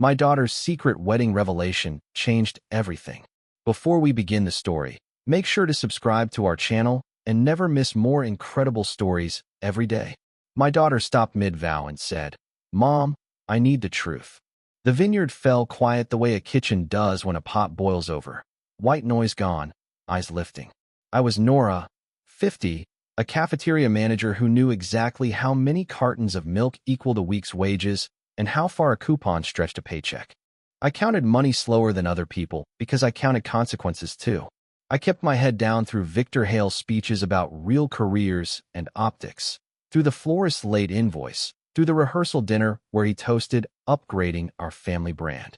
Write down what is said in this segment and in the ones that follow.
My daughter's secret wedding revelation changed everything. Before we begin the story, make sure to subscribe to our channel and never miss more incredible stories every day. My daughter stopped mid-vow and said, "Mom, I need the truth." The vineyard fell quiet the way a kitchen does when a pot boils over. White noise gone, eyes lifting. I was Nora, 50, a cafeteria manager who knew exactly how many cartons of milk equaled a week's wages and how far a coupon stretched a paycheck. I counted money slower than other people because I counted consequences too. I kept my head down through Victor Hale's speeches about real careers and optics, through the florist's late invoice, through the rehearsal dinner where he toasted upgrading our family brand.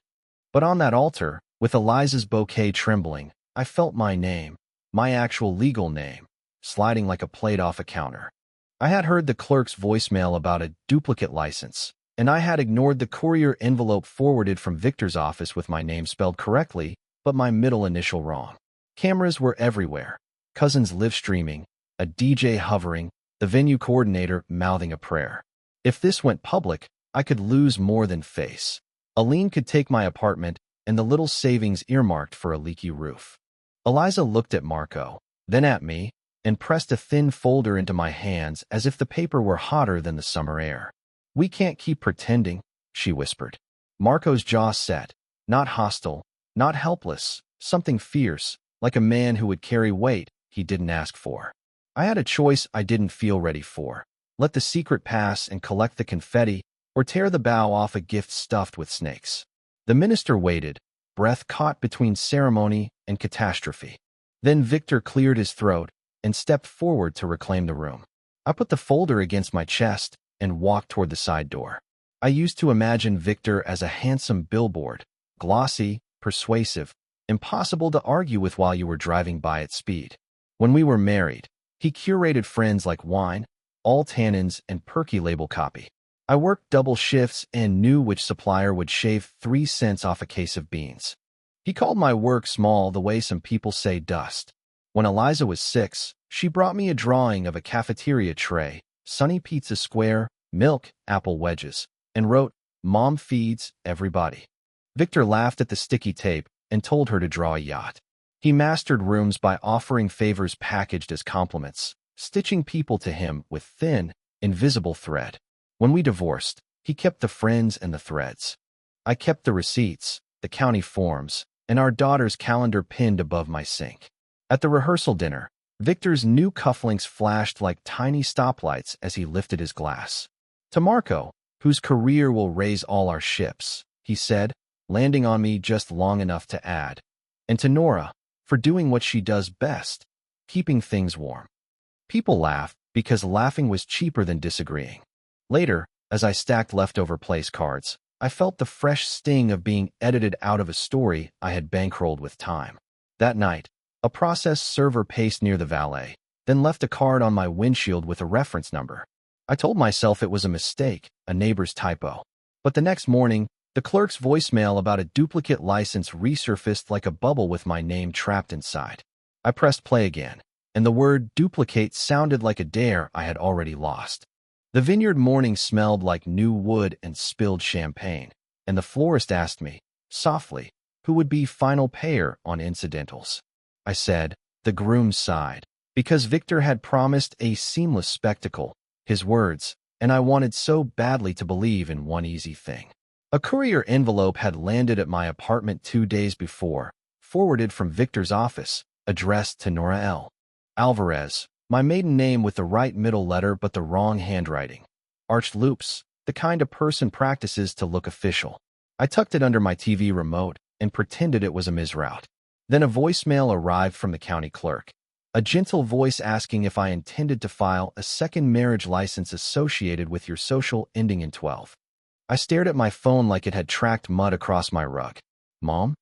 But on that altar, with Eliza's bouquet trembling, I felt my name, my actual legal name, sliding like a plate off a counter. I had heard the clerk's voicemail about a duplicate license, and I had ignored the courier envelope forwarded from Victor's office with my name spelled correctly, but my middle initial wrong. Cameras were everywhere, cousins live streaming, a DJ hovering, the venue coordinator mouthing a prayer. If this went public, I could lose more than face. Aline could take my apartment and the little savings earmarked for a leaky roof. Eliza looked at Marco, then at me, and pressed a thin folder into my hands as if the paper were hotter than the summer air. "We can't keep pretending," she whispered. Marco's jaw set, not hostile, not helpless, something fierce, like a man who would carry weight he didn't ask for. I had a choice I didn't feel ready for. Let the secret pass and collect the confetti, or tear the bow off a gift stuffed with snakes. The minister waited, breath caught between ceremony and catastrophe. Then Victor cleared his throat and stepped forward to reclaim the room. I put the folder against my chest and walked toward the side door. I used to imagine Victor as a handsome billboard, glossy, persuasive, impossible to argue with while you were driving by at speed. When we were married, he curated friends like wine, all tannins and perky label copy. I worked double shifts and knew which supplier would shave 3 cents off a case of beans. He called my work small the way some people say dust. When Eliza was 6, she brought me a drawing of a cafeteria tray, sunny pizza square, milk, apple wedges, and wrote, "Mom feeds everybody." Victor laughed at the sticky tape and told her to draw a yacht. He mastered rooms by offering favors packaged as compliments, stitching people to him with thin, invisible thread. When we divorced, he kept the friends and the threads. I kept the receipts, the county forms, and our daughter's calendar pinned above my sink. At the rehearsal dinner, Victor's new cufflinks flashed like tiny stoplights as he lifted his glass. "To Marco, whose career will raise all our ships," he said, landing on me just long enough to add, "and to Nora, for doing what she does best, keeping things warm." People laughed because laughing was cheaper than disagreeing. Later, as I stacked leftover place cards, I felt the fresh sting of being edited out of a story I had bankrolled with time. That night, a process server paced near the valet, then left a card on my windshield with a reference number. I told myself it was a mistake, a neighbor's typo. But the next morning, the clerk's voicemail about a duplicate license resurfaced like a bubble with my name trapped inside. I pressed play again, and the word duplicate sounded like a dare I had already lost. The vineyard morning smelled like new wood and spilled champagne, and the florist asked me, softly, who would be final payer on incidentals. I said, the groom sighed, because Victor had promised a seamless spectacle, his words, and I wanted so badly to believe in one easy thing. A courier envelope had landed at my apartment 2 days before, forwarded from Victor's office, addressed to Nora L. Alvarez, my maiden name with the right middle letter but the wrong handwriting. Arched loops, the kind a person practices to look official. I tucked it under my TV remote and pretended it was a misroute. Then a voicemail arrived from the county clerk, a gentle voice asking if I intended to file a second marriage license associated with your social ending in 12. I stared at my phone like it had tracked mud across my rug. Mom?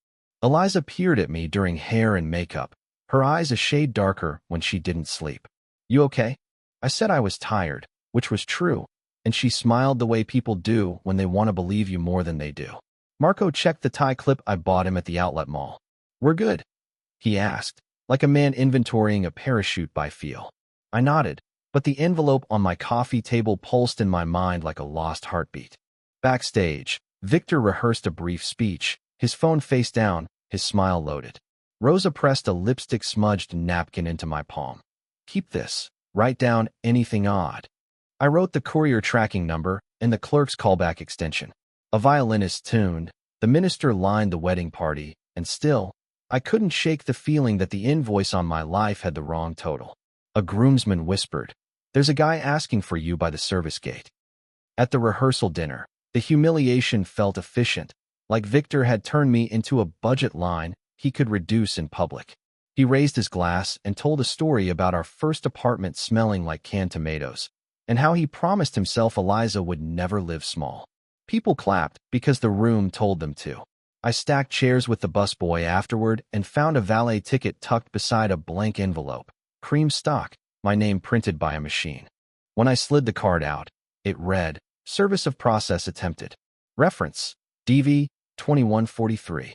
Eliza peered at me during hair and makeup, her eyes a shade darker when she didn't sleep. You okay? I said I was tired, which was true, and she smiled the way people do when they want to believe you more than they do. Marco checked the tie clip I bought him at the outlet mall. We're good? He asked, like a man inventorying a parachute by feel. I nodded, but the envelope on my coffee table pulsed in my mind like a lost heartbeat. Backstage, Victor rehearsed a brief speech, his phone face down, his smile loaded. Rosa pressed a lipstick-smudged napkin into my palm. Keep this. Write down anything odd. I wrote the courier tracking number and the clerk's callback extension. A violinist tuned, the minister lined the wedding party, and still, I couldn't shake the feeling that the invoice on my life had the wrong total. A groomsman whispered, "There's a guy asking for you by the service gate." At the rehearsal dinner, the humiliation felt efficient, like Victor had turned me into a budget line he could reduce in public. He raised his glass and told a story about our first apartment smelling like canned tomatoes, and how he promised himself Eliza would never live small. People clapped because the room told them to. I stacked chairs with the busboy afterward and found a valet ticket tucked beside a blank envelope. Cream stock, my name printed by a machine. When I slid the card out, it read, "Service of process attempted. Reference, DV 2143.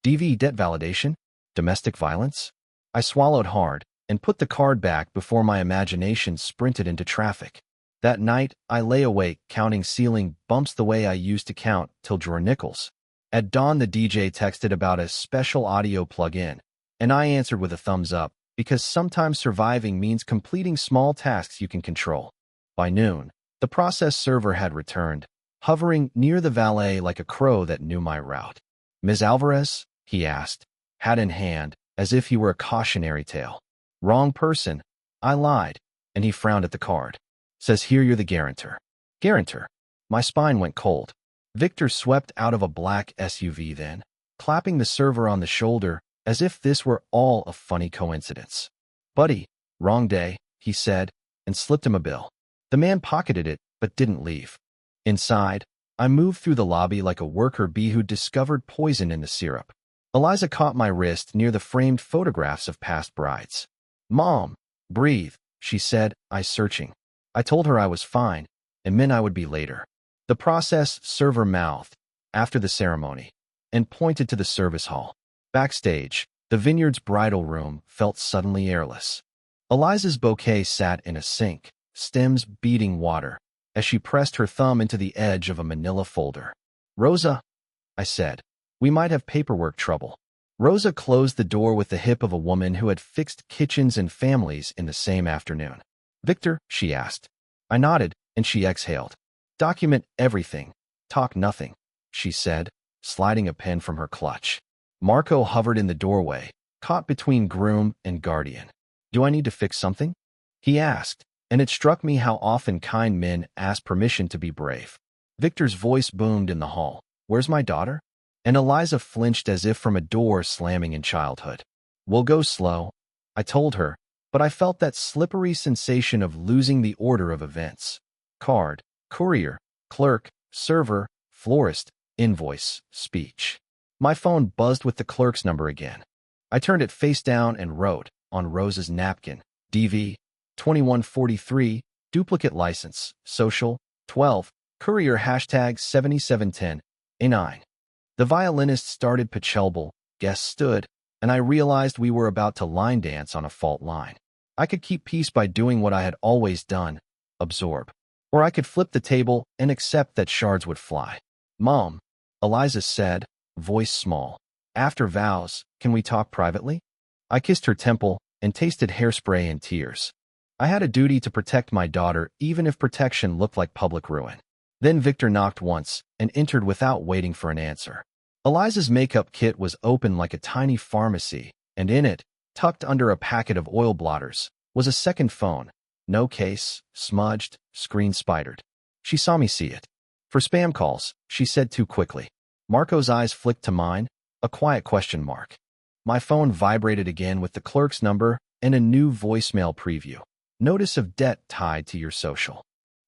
DV debt validation? Domestic violence?" I swallowed hard and put the card back before my imagination sprinted into traffic. That night, I lay awake counting ceiling bumps the way I used to count till drawer nickels. At dawn, the DJ texted about a special audio plug-in, and I answered with a thumbs up, because sometimes surviving means completing small tasks you can control. By noon, the process server had returned, hovering near the valet like a crow that knew my route. "Ms. Alvarez?" he asked, hat in hand, as if he were a cautionary tale. "Wrong person." I lied, and he frowned at the card. "Says here you're the guarantor." Guarantor? My spine went cold. Victor swept out of a black SUV then, clapping the server on the shoulder as if this were all a funny coincidence. "Buddy, wrong day," he said, and slipped him a bill. The man pocketed it, but didn't leave. Inside, I moved through the lobby like a worker bee who discovered poison in the syrup. Eliza caught my wrist near the framed photographs of past brides. "Mom, breathe," she said, eyes searching. I told her I was fine, and meant I would be later. The process server mouthed, "After the ceremony," and pointed to the service hall. Backstage, the vineyard's bridal room felt suddenly airless. Eliza's bouquet sat in a sink, stems beading water, as she pressed her thumb into the edge of a manila folder. "Rosa," I said, "we might have paperwork trouble." Rosa closed the door with the hip of a woman who had fixed kitchens and families in the same afternoon. "Victor?" she asked. I nodded, and she exhaled. "Document everything. Talk nothing," she said, sliding a pen from her clutch. Marco hovered in the doorway, caught between groom and guardian. "Do I need to fix something?" he asked, and it struck me how often kind men ask permission to be brave. Victor's voice boomed in the hall. "Where's my daughter?" And Eliza flinched as if from a door slamming in childhood. "We'll go slow," I told her, but I felt that slippery sensation of losing the order of events. Card, courier, clerk, server, florist, invoice, speech. My phone buzzed with the clerk's number again. I turned it face down and wrote, on Rosa's napkin, DV 2143, duplicate license, social, 12, courier hashtag 7710, A9. The violinist started Pachelbel, guests stood, and I realized we were about to line dance on a fault line. I could keep peace by doing what I had always done, absorb. Or I could flip the table and accept that shards would fly. "Mom," Eliza said, voice small, "after vows, can we talk privately?" I kissed her temple and tasted hairspray and tears. I had a duty to protect my daughter even if protection looked like public ruin. Then Victor knocked once and entered without waiting for an answer. Eliza's makeup kit was open like a tiny pharmacy, and in it, tucked under a packet of oil blotters, was a second phone. No case, smudged, screen spidered. She saw me see it. "For spam calls," she said too quickly. Marco's eyes flicked to mine, a quiet question mark. My phone vibrated again with the clerk's number and a new voicemail preview. "Notice of debt tied to your social."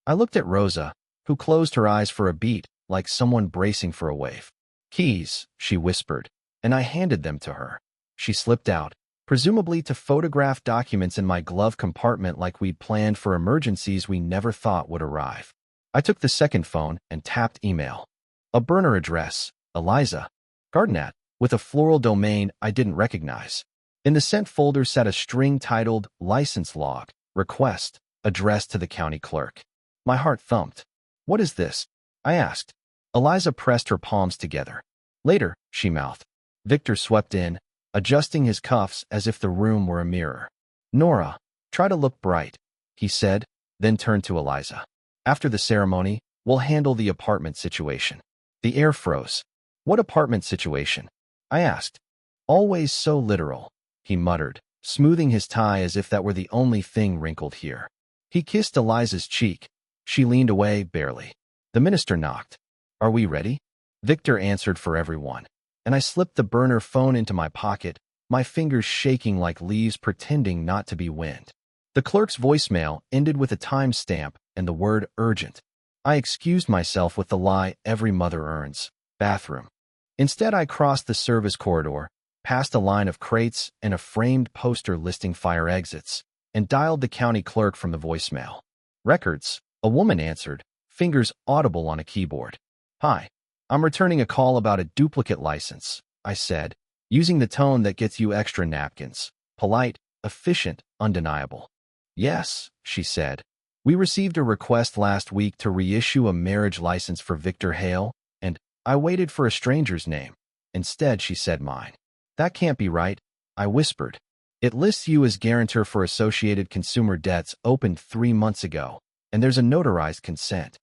I looked at Rosa, who closed her eyes for a beat, like someone bracing for a wave. "Keys," she whispered, and I handed them to her. She slipped out, presumably to photograph documents in my glove compartment like we'd planned for emergencies we never thought would arrive. I took the second phone and tapped email. A burner address, Eliza, Gardenat, with a floral domain I didn't recognize. In the sent folder sat a string titled License Log, Request, addressed to the county clerk. My heart thumped. "What is this?" I asked. Eliza pressed her palms together. Later, she mouthed. Victor swept in, adjusting his cuffs as if the room were a mirror. Nora, try to look bright, he said, then turned to Eliza. After the ceremony, we'll handle the apartment situation. The air froze. What apartment situation? I asked. Always so literal, he muttered, smoothing his tie as if that were the only thing wrinkled here. He kissed Eliza's cheek. She leaned away barely. The minister knocked. Are we ready? Victor answered for everyone, and I slipped the burner phone into my pocket, my fingers shaking like leaves pretending not to be wind. The clerk's voicemail ended with a timestamp and the word urgent. I excused myself with the lie every mother earns, bathroom. Instead, I crossed the service corridor, past a line of crates and a framed poster listing fire exits, and dialed the county clerk from the voicemail. Records, a woman answered, fingers audible on a keyboard. Hi, I'm returning a call about a duplicate license, I said, using the tone that gets you extra napkins. Polite, efficient, undeniable. Yes, she said. We received a request last week to reissue a marriage license for Victor Hale, and I waited for a stranger's name. Instead, she said mine. That can't be right, I whispered. It lists you as guarantor for Associated Consumer Debts opened 3 months ago, and there's a notarized consent.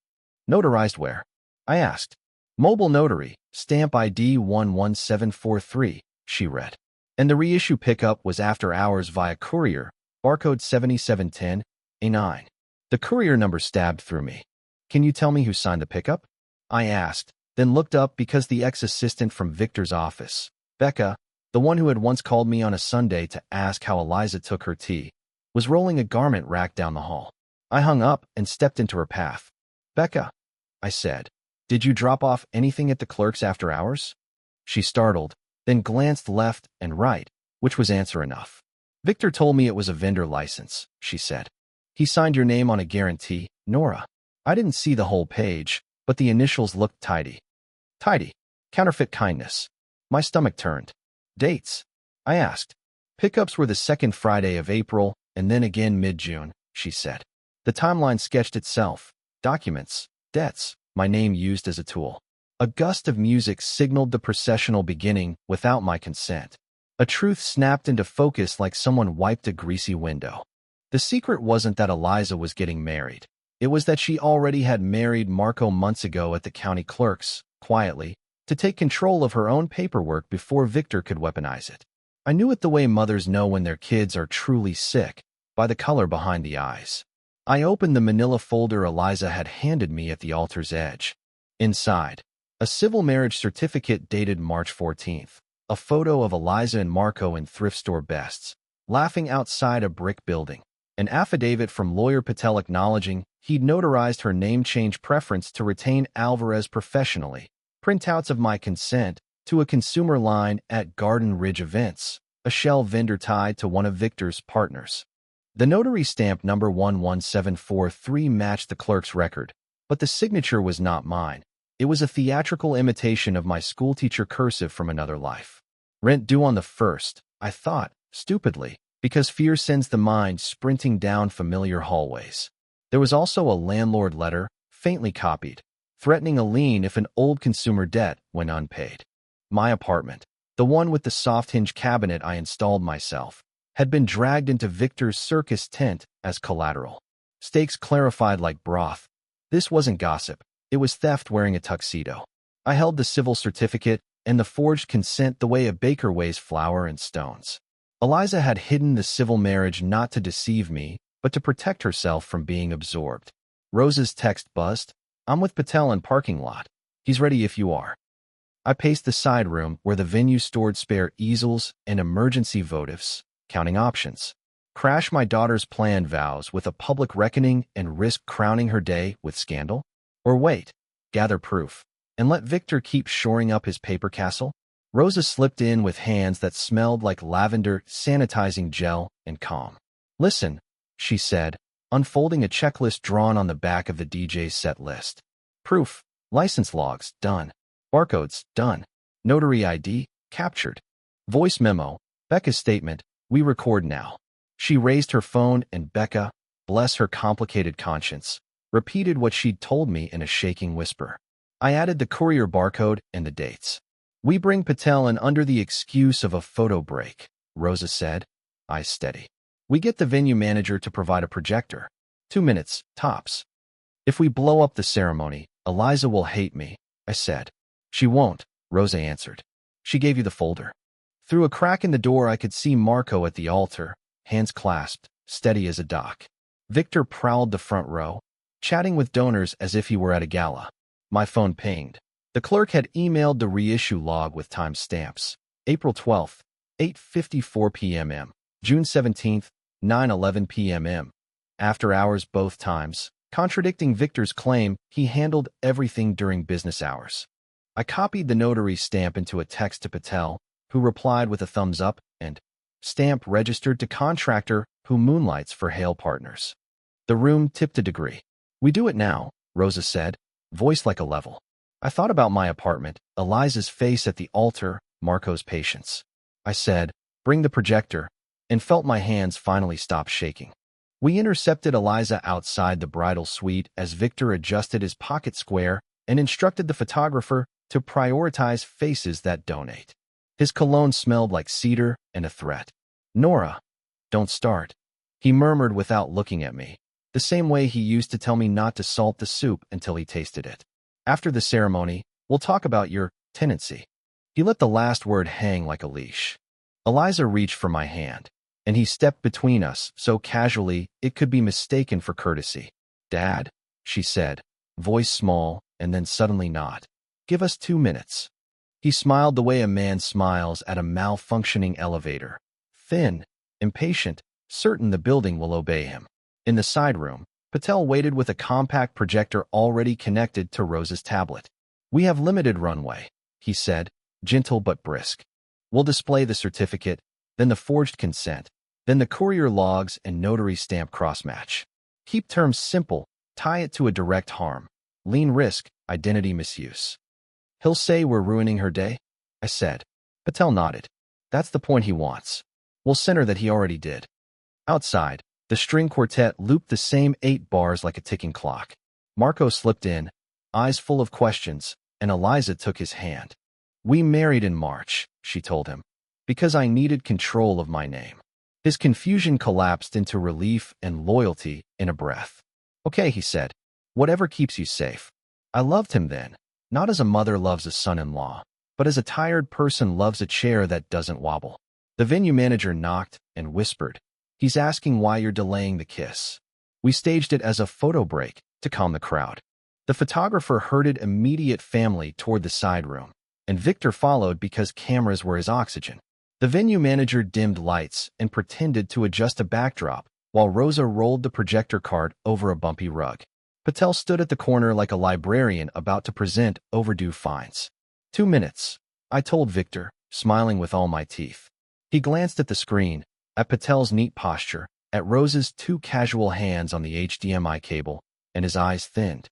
Notarized where? I asked. Mobile notary, stamp ID 11743, she read. And the reissue pickup was after hours via courier, barcode 7710, A9. The courier number stabbed through me. Can you tell me who signed the pickup? I asked, then looked up because the ex-assistant from Victor's office, Becca, the one who had once called me on a Sunday to ask how Eliza took her tea, was rolling a garment rack down the hall. I hung up and stepped into her path. Becca, I said, did you drop off anything at the clerk's after hours? She startled, then glanced left and right, which was answer enough. Victor told me it was a vendor license, she said. He signed your name on a guarantee, Nora. I didn't see the whole page, but the initials looked tidy. Tidy. Counterfeit kindness. My stomach turned. Dates? I asked. Pickups were the second Friday of April, and then again mid-June, she said. The timeline sketched itself. Documents, debts, my name used as a tool. A gust of music signaled the processional beginning without my consent. A truth snapped into focus like someone wiped a greasy window. The secret wasn't that Eliza was getting married. It was that she already had married Marco months ago at the county clerk's, quietly, to take control of her own paperwork before Victor could weaponize it. I knew it the way mothers know when their kids are truly sick, by the color behind the eyes. I opened the manila folder Eliza had handed me at the altar's edge. Inside, a civil marriage certificate dated March 14th, a photo of Eliza and Marco in thrift store bests, laughing outside a brick building. An affidavit from lawyer Patel acknowledging he'd notarized her name change preference to retain Alvarez professionally, printouts of my consent to a consumer line at Garden Ridge Events, a shell vendor tied to one of Victor's partners. The notary stamp number 11743 matched the clerk's record, but the signature was not mine. It was a theatrical imitation of my schoolteacher cursive from another life. Rent due on the 1st, I thought, stupidly, because fear sends the mind sprinting down familiar hallways. There was also a landlord letter, faintly copied, threatening a lien if an old consumer debt went unpaid. My apartment, the one with the soft hinge cabinet I installed myself, had been dragged into Victor's circus tent as collateral. Stakes clarified like broth. This wasn't gossip. It was theft wearing a tuxedo. I held the civil certificate and the forged consent the way a baker weighs flour and stones. Eliza had hidden the civil marriage not to deceive me, but to protect herself from being absorbed. Rose's text buzzed. I'm with Patel in parking lot. He's ready if you are. I paced the side room where the venue stored spare easels and emergency votives, counting options. Crash my daughter's planned vows with a public reckoning and risk crowning her day with scandal? Or wait, gather proof, and let Victor keep shoring up his paper castle? Rosa slipped in with hands that smelled like lavender, sanitizing gel, and calm. Listen, she said, unfolding a checklist drawn on the back of the DJ's set list. Proof, license logs, done. Barcodes, done. Notary ID, captured. Voice memo, Becca's statement, we record now. She raised her phone and Becca, bless her complicated conscience, repeated what she'd told me in a shaking whisper. I added the courier barcode and the dates. We bring Patel in under the excuse of a photo break, Rosa said, eyes steady. We get the venue manager to provide a projector. 2 minutes, tops. If we blow up the ceremony, Eliza will hate me, I said. She won't, Rosa answered. She gave you the folder. Through a crack in the door I could see Marco at the altar, hands clasped, steady as a dock. Victor prowled the front row, chatting with donors as if he were at a gala. My phone pinged. The clerk had emailed the reissue log with time stamps. April 12th, 8:54 p.m. June 17th, 9:11 p.m. After hours both times, contradicting Victor's claim he handled everything during business hours. I copied the notary stamp into a text to Patel, who replied with a thumbs up, and stamp registered to contractor who moonlights for Hale Partners. The room tipped a degree. We do it now, Rosa said, voice like a level. I thought about my apartment, Eliza's face at the altar, Marco's patience. I said, bring the projector, and felt my hands finally stop shaking. We intercepted Eliza outside the bridal suite as Victor adjusted his pocket square and instructed the photographer to prioritize faces that donate. His cologne smelled like cedar and a threat. Nora, don't start, he murmured without looking at me, the same way he used to tell me not to salt the soup until he tasted it. After the ceremony, we'll talk about your tenancy. He let the last word hang like a leash. Eliza reached for my hand, and he stepped between us so casually it could be mistaken for courtesy. Dad, she said, voice small and then suddenly not. Give us 2 minutes. He smiled the way a man smiles at a malfunctioning elevator. Thin, impatient, certain the building will obey him. In the side room, Patel waited with a compact projector already connected to Rosa's tablet. We have limited runway, he said, gentle but brisk. We'll display the certificate, then the forged consent, then the courier logs and notary stamp cross-match. Keep terms simple, tie it to a direct harm. Lean risk, identity misuse. He'll say we're ruining her day? I said. Patel nodded. That's the point he wants. We'll center that he already did. Outside, the string quartet looped the same 8 bars like a ticking clock. Marco slipped in, eyes full of questions, and Eliza took his hand. We married in March, she told him, because I needed control of my name. His confusion collapsed into relief and loyalty in a breath. Okay, he said, whatever keeps you safe. I loved him then, not as a mother loves a son-in-law, but as a tired person loves a chair that doesn't wobble. The venue manager knocked and whispered, he's asking why you're delaying the kiss. We staged it as a photo break to calm the crowd. The photographer herded immediate family toward the side room, and Victor followed because cameras were his oxygen. The venue manager dimmed lights and pretended to adjust a backdrop while Rosa rolled the projector cart over a bumpy rug. Patel stood at the corner like a librarian about to present overdue fines. 2 minutes, I told Victor, smiling with all my teeth. He glanced at the screen, at Patel's neat posture, at Rosa's 2 casual hands on the HDMI cable, and his eyes thinned.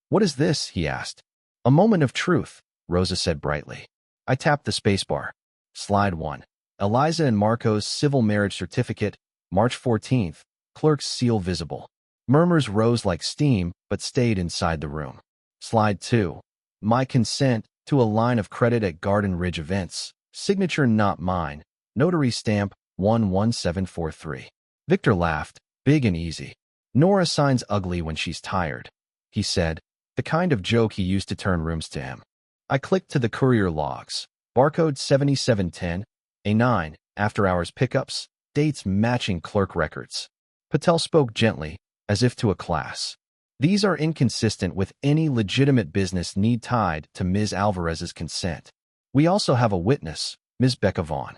What is this? He asked. A moment of truth, Rosa said brightly. I tapped the spacebar. Slide 1. Eliza and Marco's civil marriage certificate, March 14th, clerk's seal visible. Murmurs rose like steam, but stayed inside the room. Slide 2. My consent to a line of credit at Garden Ridge events, signature not mine, notary stamp 11743. Victor laughed, big and easy. Nora signs ugly when she's tired, he said, the kind of joke he used to turn rooms to him. I clicked to the courier logs. Barcode 7710, A9, after-hours pickups, dates matching clerk records. Patel spoke gently, as if to a class. These are inconsistent with any legitimate business need tied to Ms. Alvarez's consent. We also have a witness, Ms. Becca Vaughn.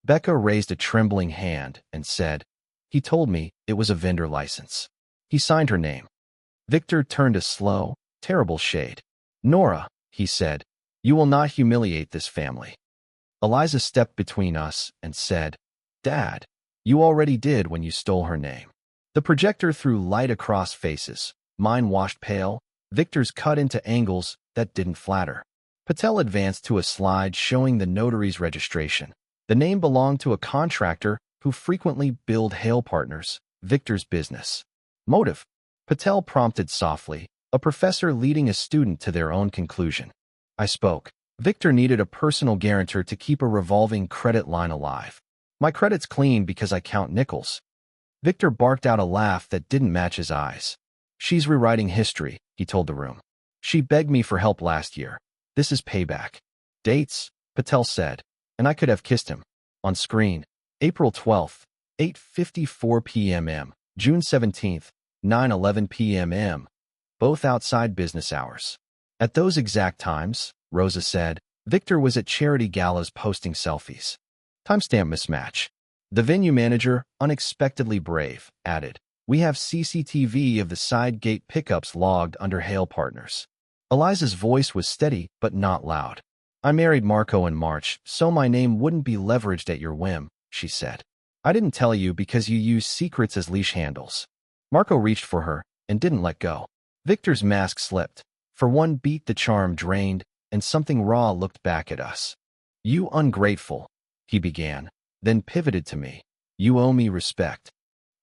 Becca raised a trembling hand and said, he told me it was a vendor license. He signed her name. Victor turned a slow, terrible shade. Nora, he said, you will not humiliate this family. Eliza stepped between us and said, Dad, you already did when you stole her name. The projector threw light across faces. Mine washed pale, Victor's cut into angles that didn't flatter. Patel advanced to a slide showing the notary's registration. The name belonged to a contractor who frequently billed Hale Partners, Victor's business. Motive? Patel prompted softly, A professor leading a student to their own conclusion. I spoke. Victor needed a personal guarantor to keep a revolving credit line alive. My credit's clean because I count nickels. Victor barked out a laugh that didn't match his eyes. She's rewriting history, he told the room. She begged me for help last year. This is payback. Dates, Patel said, and I could have kissed him. On screen, April 12th, 8:54 p.m. June 17th, 9:11 p.m. Both outside business hours. At those exact times, Rosa said, Victor was at charity galas posting selfies. Timestamp mismatch. The venue manager, unexpectedly brave, added, we have CCTV of the side gate pickups logged under Hale Partners. Eliza's voice was steady but not loud. I married Marco in March, so my name wouldn't be leveraged at your whim, she said. I didn't tell you because you use secrets as leash handles. Marco reached for her and didn't let go. Victor's mask slipped. For one beat the charm drained, and something raw looked back at us. You ungrateful, he began, then pivoted to me. You owe me respect.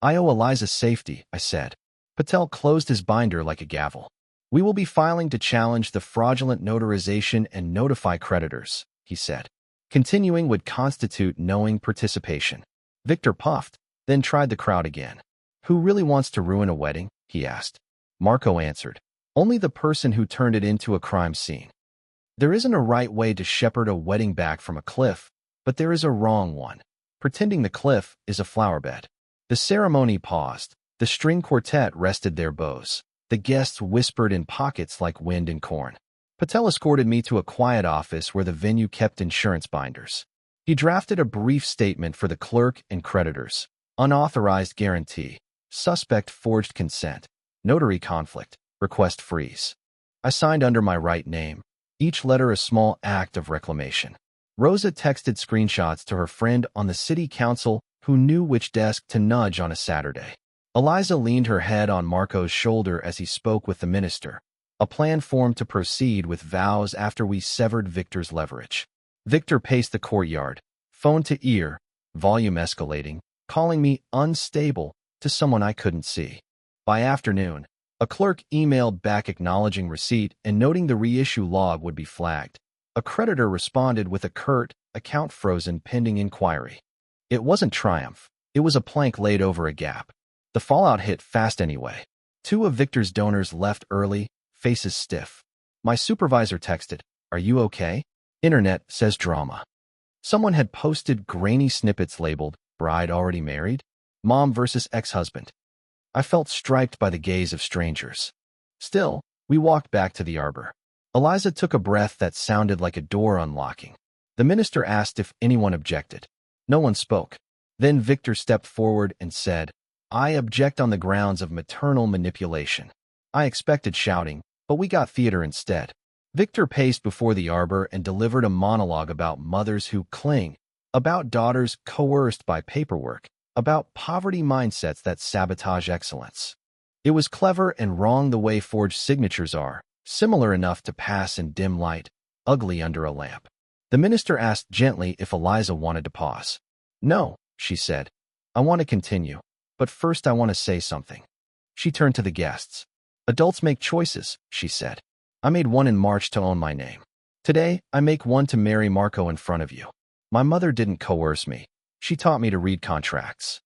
I owe Eliza safety, I said. Patel closed his binder like a gavel. We will be filing to challenge the fraudulent notarization and notify creditors, he said. Continuing would constitute knowing participation. Victor puffed, then tried the crowd again. Who really wants to ruin a wedding? He asked. Marco answered. Only the person who turned it into a crime scene. There isn't a right way to shepherd a wedding back from a cliff, but there is a wrong one. Pretending the cliff is a flowerbed. The ceremony paused. The string quartet rested their bows. The guests whispered in pockets like wind in corn. Patel escorted me to a quiet office where the venue kept insurance binders. He drafted a brief statement for the clerk and creditors. Unauthorized guarantee. Suspect forged consent. Notary conflict. Request freeze. I signed under my right name, each letter a small act of reclamation. Rosa texted screenshots to her friend on the city council who knew which desk to nudge on a Saturday. Eliza leaned her head on Marco's shoulder as he spoke with the minister. A plan formed to proceed with vows after we severed Victor's leverage. Victor paced the courtyard, phone to ear, volume escalating, calling me unstable to someone I couldn't see. By afternoon, a clerk emailed back acknowledging receipt and noting the reissue log would be flagged. A creditor responded with a curt, account frozen pending inquiry. It wasn't triumph. It was a plank laid over a gap. The fallout hit fast anyway. 2 of Victor's donors left early, faces stiff. My supervisor texted, "Are you okay?" Internet says drama. Someone had posted grainy snippets labeled, "Bride already married? Mom versus ex-husband." I felt striped by the gaze of strangers. Still, we walked back to the arbor. Eliza took a breath that sounded like a door unlocking. The minister asked if anyone objected. No one spoke. Then Victor stepped forward and said, "I object on the grounds of maternal manipulation." I expected shouting, but we got theater instead. Victor paced before the arbor and delivered a monologue about mothers who cling, about daughters coerced by paperwork, about poverty mindsets that sabotage excellence. It was clever and wrong the way forged signatures are, similar enough to pass in dim light, ugly under a lamp. The minister asked gently if Eliza wanted to pause. "No," she said. "I want to continue, but first I want to say something." She turned to the guests. "Adults make choices," she said. "I made one in March to own my name. Today, I make one to marry Marco in front of you. My mother didn't coerce me. She taught me to read contracts."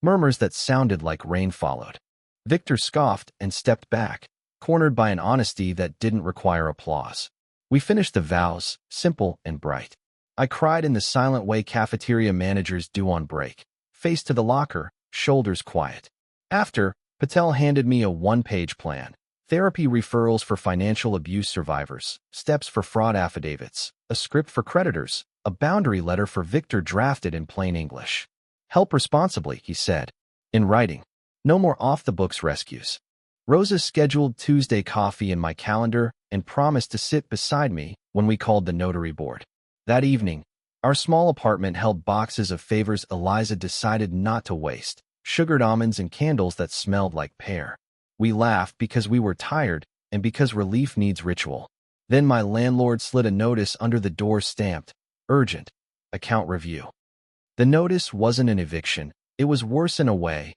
Murmurs that sounded like rain followed. Victor scoffed and stepped back, cornered by an honesty that didn't require applause. We finished the vows, simple and bright. I cried in the silent way cafeteria managers do on break, face to the locker, shoulders quiet. After, Patel handed me a one-page plan. Therapy referrals for financial abuse survivors, steps for fraud affidavits, a script for creditors, a boundary letter for Victor drafted in plain English. "Help responsibly," he said, in writing. "No more off-the-books rescues." Rosa scheduled Tuesday coffee in my calendar and promised to sit beside me when we called the notary board. That evening, our small apartment held boxes of favors Eliza decided not to waste, sugared almonds and candles that smelled like pear. We laughed because we were tired and because relief needs ritual. Then my landlord slid a notice under the door stamped, "Urgent, account review." The notice wasn't an eviction. It was worse in a way.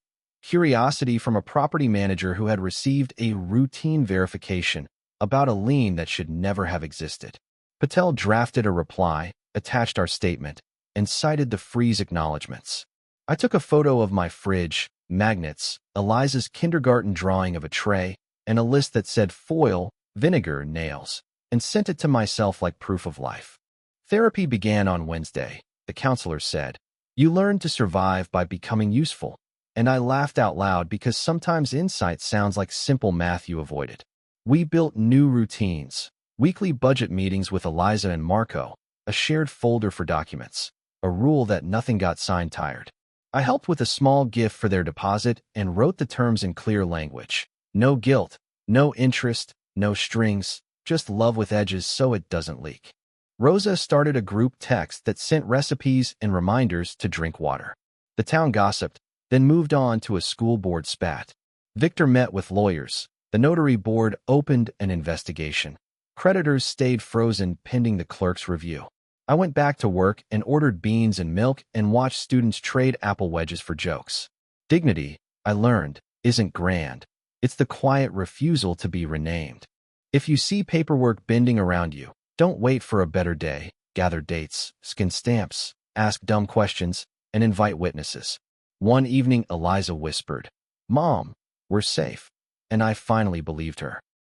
curiosity from a property manager who had received a routine verification about a lien that should never have existed. Patel drafted a reply, attached our statement, and cited the freeze acknowledgments. I took a photo of my fridge, magnets, Eliza's kindergarten drawing of a tray, and a list that said foil, vinegar, nails, and sent it to myself like proof of life. Therapy began on Wednesday, the counselor said. You learn to survive by becoming useful. And I laughed out loud because sometimes insight sounds like simple math you avoided. We built new routines, weekly budget meetings with Eliza and Marco, a shared folder for documents, a rule that nothing got signed tired. I helped with a small gift for their deposit and wrote the terms in clear language. No guilt, no interest, no strings, just love with edges so it doesn't leak. Rosa started a group text that sent recipes and reminders to drink water. The town gossiped, then moved on to a school board spat. Victor met with lawyers. The notary board opened an investigation. Creditors stayed frozen pending the clerk's review. I went back to work and ordered beans and milk and watched students trade apple wedges for jokes. Dignity, I learned, isn't grand. It's the quiet refusal to be renamed. If you see paperwork bending around you, don't wait for a better day. Gather dates, skin stamps, ask dumb questions, and invite witnesses. One evening, Eliza whispered, "Mom, we're safe." And I finally believed her.